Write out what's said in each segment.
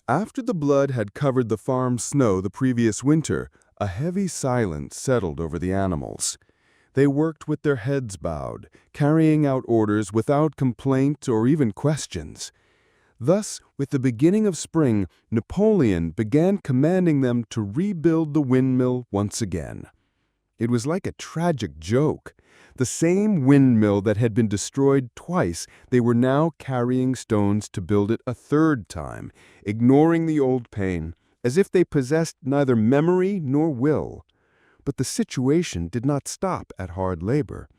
After the blood had covered the farm's snow the previous winter, a heavy silence settled over the animals. They worked with their heads bowed, carrying out orders without complaint or even questions. Thus, with the beginning of spring, Napoleon began commanding them to rebuild the windmill once again. It was like a tragic joke. The same windmill that had been destroyed twice, they were now carrying stones to build it a third time, ignoring the old pain, as if they possessed neither memory nor will. But the situation did not stop at hard labor.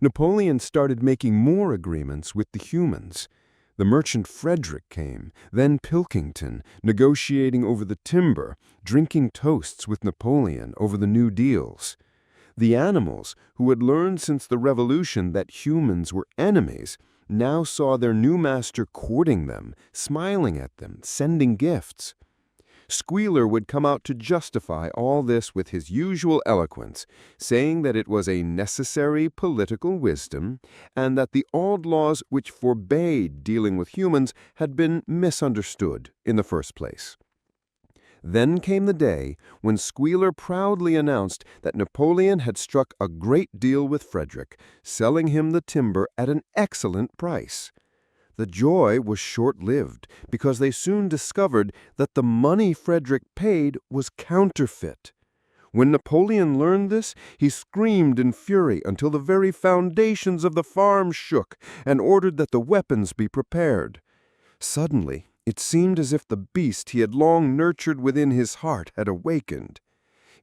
Napoleon started making more agreements with the humans. The merchant Frederick came, then Pilkington, negotiating over the timber, drinking toasts with Napoleon over the new deals. The animals, who had learned since the Revolution that humans were enemies, now saw their new master courting them, smiling at them, sending gifts. Squealer would come out to justify all this with his usual eloquence, saying that it was a necessary political wisdom and that the old laws which forbade dealing with humans had been misunderstood in the first place. Then came the day when Squealer proudly announced that Napoleon had struck a great deal with Frederick, selling him the timber at an excellent price. The joy was short-lived because they soon discovered that the money Frederick paid was counterfeit. When Napoleon learned this, he screamed in fury until the very foundations of the farm shook and ordered that the weapons be prepared. Suddenly, it seemed as if the beast he had long nurtured within his heart had awakened.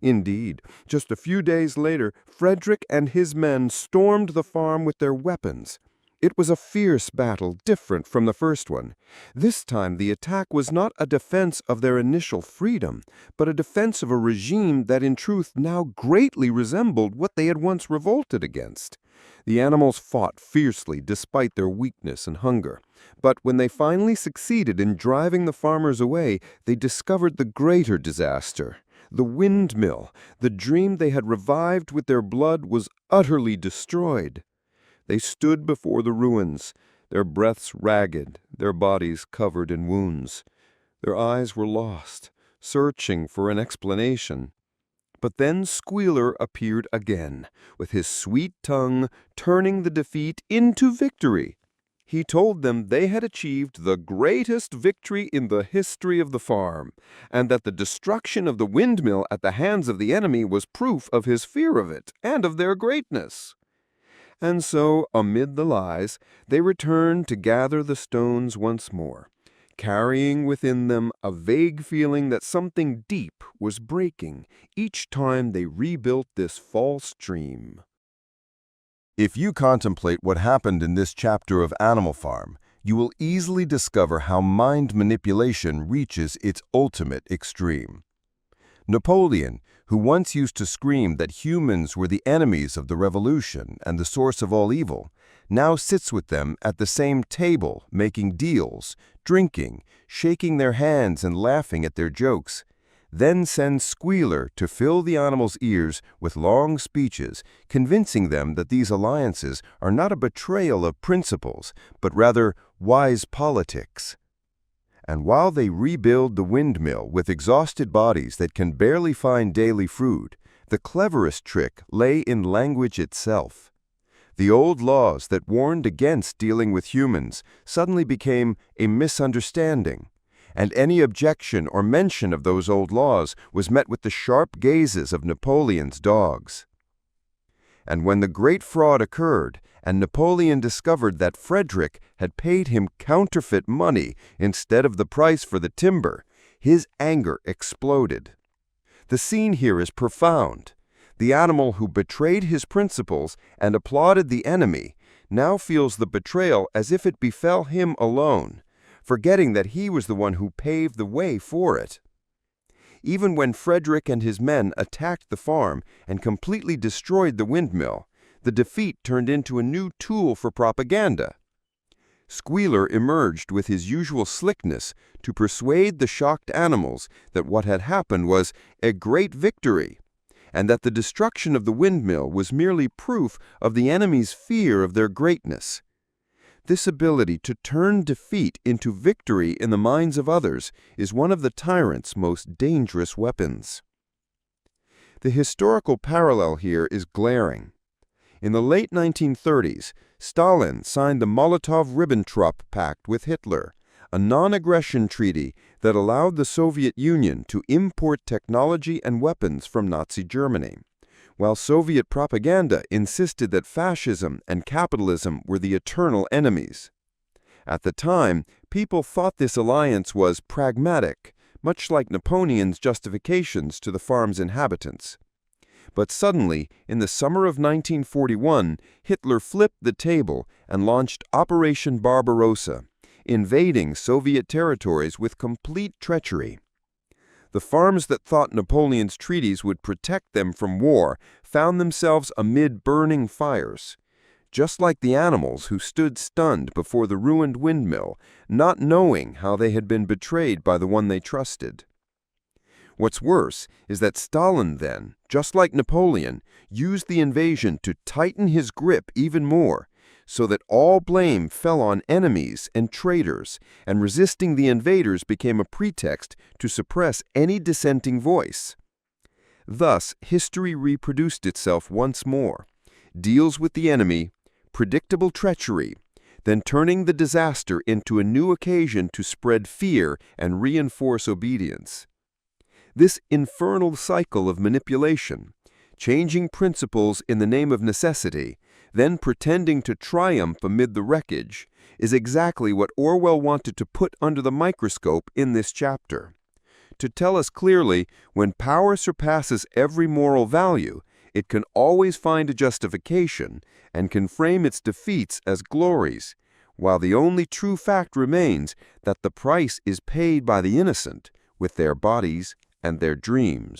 Indeed, just a few days later, Frederick and his men stormed the farm with their weapons. It was a fierce battle, different from the first one. This time the attack was not a defense of their initial freedom, but a defense of a regime that in truth now greatly resembled what they had once revolted against. The animals fought fiercely despite their weakness and hunger. But when they finally succeeded in driving the farmers away, they discovered the greater disaster. The windmill, the dream they had revived with their blood, was utterly destroyed. They stood before the ruins, their breaths ragged, their bodies covered in wounds. Their eyes were lost, searching for an explanation. But then Squealer appeared again, with his sweet tongue turning the defeat into victory. He told them they had achieved the greatest victory in the history of the farm, and that the destruction of the windmill at the hands of the enemy was proof of his fear of it and of their greatness. And so, amid the lies, they returned to gather the stones once more, carrying within them a vague feeling that something deep was breaking each time they rebuilt this false dream. If you contemplate what happened in this chapter of Animal Farm, you will easily discover how mind manipulation reaches its ultimate extreme. Napoleon, who once used to scream that humans were the enemies of the revolution and the source of all evil, now sits with them at the same table, making deals, drinking, shaking their hands and laughing at their jokes, then sends Squealer to fill the animals' ears with long speeches, convincing them that these alliances are not a betrayal of principles, but rather wise politics. And while they rebuild the windmill with exhausted bodies that can barely find daily food, the cleverest trick lay in language itself. The old laws that warned against dealing with humans suddenly became a misunderstanding, and any objection or mention of those old laws was met with the sharp gazes of Napoleon's dogs. And when the great fraud occurred, and Napoleon discovered that Frederick had paid him counterfeit money instead of the price for the timber, his anger exploded. The scene here is profound. The animal who betrayed his principles and applauded the enemy now feels the betrayal as if it befell him alone, forgetting that he was the one who paved the way for it. Even when Frederick and his men attacked the farm and completely destroyed the windmill, the defeat turned into a new tool for propaganda. Squealer emerged with his usual slickness to persuade the shocked animals that what had happened was a great victory, and that the destruction of the windmill was merely proof of the enemy's fear of their greatness. This ability to turn defeat into victory in the minds of others is one of the tyrant's most dangerous weapons. The historical parallel here is glaring. In the late 1930s, Stalin signed the Molotov-Ribbentrop Pact with Hitler, a non-aggression treaty that allowed the Soviet Union to import technology and weapons from Nazi Germany, while Soviet propaganda insisted that fascism and capitalism were the eternal enemies. At the time, people thought this alliance was pragmatic, much like Napoleon's justifications to the farm's inhabitants. But suddenly, in the summer of 1941, Hitler flipped the table and launched Operation Barbarossa, invading Soviet territories with complete treachery. The farms that thought Napoleon's treaties would protect them from war found themselves amid burning fires, just like the animals who stood stunned before the ruined windmill, not knowing how they had been betrayed by the one they trusted. What's worse is that Stalin then, just like Napoleon, used the invasion to tighten his grip even more, so that all blame fell on enemies and traitors, and resisting the invaders became a pretext to suppress any dissenting voice. Thus, history reproduced itself once more, deals with the enemy, predictable treachery, then turning the disaster into a new occasion to spread fear and reinforce obedience. This infernal cycle of manipulation, changing principles in the name of necessity, then pretending to triumph amid the wreckage, is exactly what Orwell wanted to put under the microscope in this chapter. To tell us clearly, when power surpasses every moral value, it can always find a justification and can frame its defeats as glories, while the only true fact remains that the price is paid by the innocent with their bodies and their dreams.